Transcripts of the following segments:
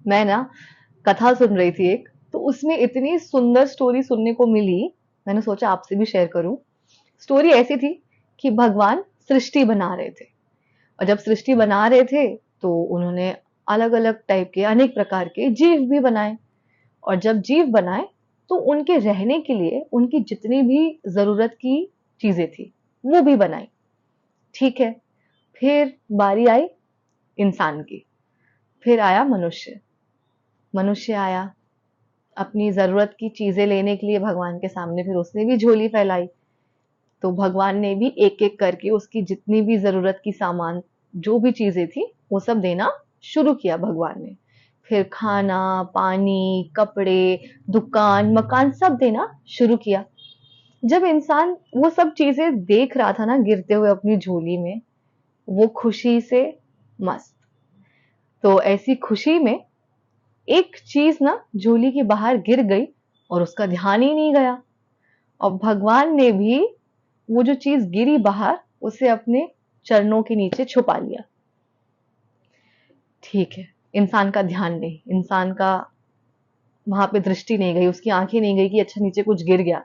मैं ना कथा सुन रही थी एक, तो उसमें इतनी सुंदर स्टोरी सुनने को मिली, मैंने सोचा आपसे भी शेयर करूं। स्टोरी ऐसी थी कि भगवान सृष्टि बना रहे थे, और जब सृष्टि बना रहे थे तो उन्होंने अलग अलग टाइप के अनेक प्रकार के जीव भी बनाए। और जब जीव बनाए तो उनके रहने के लिए उनकी जितनी भी जरूरत की चीजें थी वो भी बनाई। ठीक है, फिर बारी आई इंसान की। फिर आया मनुष्य। मनुष्य आया अपनी जरूरत की चीजें लेने के लिए भगवान के सामने, फिर उसने भी झोली फैलाई। तो भगवान ने भी एक एक करके उसकी जितनी भी जरूरत की सामान, जो भी चीजें थी, वो सब देना शुरू किया भगवान ने। फिर खाना, पानी, कपड़े, दुकान, मकान सब देना शुरू किया। जब इंसान वो सब चीजें देख रहा था ना गिरते हुए अपनी झोली में, वो खुशी से मस्त। तो ऐसी खुशी में एक चीज ना झोली के बाहर गिर गई और उसका ध्यान ही नहीं गया। और भगवान ने भी वो जो चीज गिरी बाहर, उसे अपने चरणों के नीचे छुपा लिया। ठीक है, इंसान का ध्यान नहीं, इंसान का वहां पे दृष्टि नहीं गई, उसकी आंखें नहीं गई कि अच्छा नीचे कुछ गिर गया।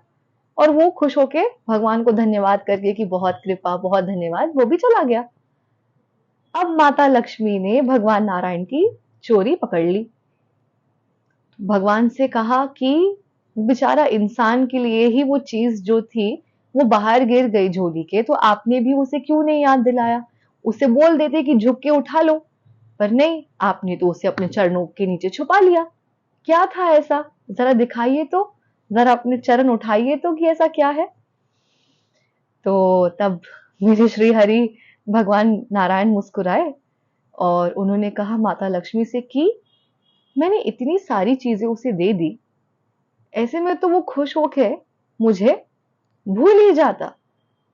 और वो खुश होके भगवान को धन्यवाद करके कि बहुत कृपा, बहुत धन्यवाद, वो भी चला गया। अब माता लक्ष्मी ने भगवान नारायण की चोरी पकड़ ली। भगवान से कहा कि बेचारा इंसान के लिए ही वो चीज जो थी वो बाहर गिर गई झोली के, तो आपने भी उसे क्यों नहीं याद दिलाया? उसे बोल देते कि झुक के उठा लो। पर नहीं, आपने तो उसे अपने चरणों के नीचे छुपा लिया। क्या था ऐसा? जरा दिखाइए तो, जरा अपने चरण उठाइए तो कि ऐसा क्या है। तो तब मेरे श्री हरि भगवान नारायण मुस्कुराए और उन्होंने कहा माता लक्ष्मी से कि मैंने इतनी सारी चीजें उसे दे दी, ऐसे में तो वो खुश होके मुझे भूल ही जाता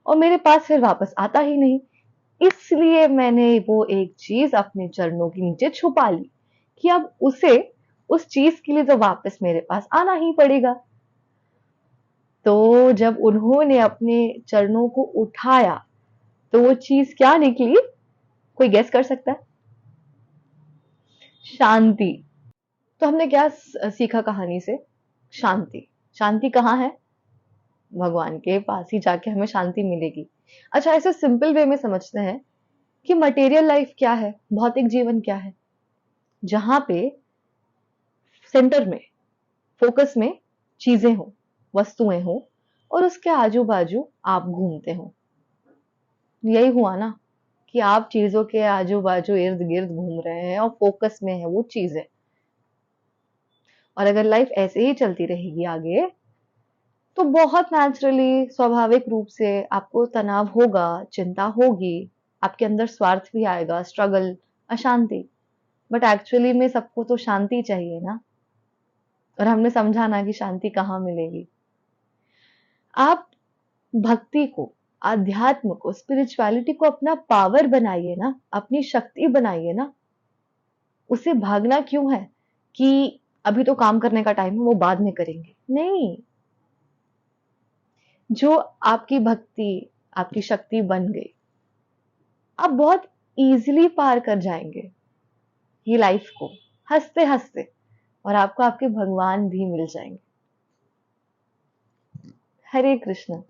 और मेरे पास फिर वापस आता ही नहीं। इसलिए मैंने वो एक चीज अपने चरणों के नीचे छुपा ली कि अब उसे, उस चीज के लिए तो वापस मेरे पास आना ही पड़ेगा। तो जब उन्होंने अपने चरणों को उठाया तो वो चीज क्या निकली? कोई गेस कर सकता है? शांति। तो हमने क्या सीखा कहानी से? शांति। शांति कहाँ है? भगवान के पास ही जाके हमें शांति मिलेगी। अच्छा, ऐसे सिंपल वे में समझते हैं कि मटेरियल लाइफ क्या है, भौतिक जीवन क्या है? जहां पे सेंटर में, फोकस में चीजें हो, वस्तुएं हो, और उसके आजू बाजू आप घूमते हो। यही हुआ ना कि आप चीजों के आजू बाजू इर्द गिर्द घूम रहे हैं और फोकस में है वो चीजें। और अगर लाइफ ऐसे ही चलती रहेगी आगे, तो बहुत नेचुरली, स्वाभाविक रूप से आपको तनाव होगा, चिंता होगी, आपके अंदर स्वार्थ भी आएगा, स्ट्रगल, अशांति। बट एक्चुअली में सबको तो शांति चाहिए ना। और हमने समझा ना कि शांति कहाँ मिलेगी। आप भक्ति को, आध्यात्म को, स्पिरिचुअलिटी को अपना पावर बनाइए ना, अपनी शक्ति बनाइए ना। उसे भागना क्यों है कि अभी तो काम करने का टाइम है, वो बाद में करेंगे? नहीं, जो आपकी भक्ति, आपकी शक्ति बन गई, आप बहुत इजीली पार कर जाएंगे ये लाइफ को, हंसते हंसते। और आपको आपके भगवान भी मिल जाएंगे। हरे कृष्ण।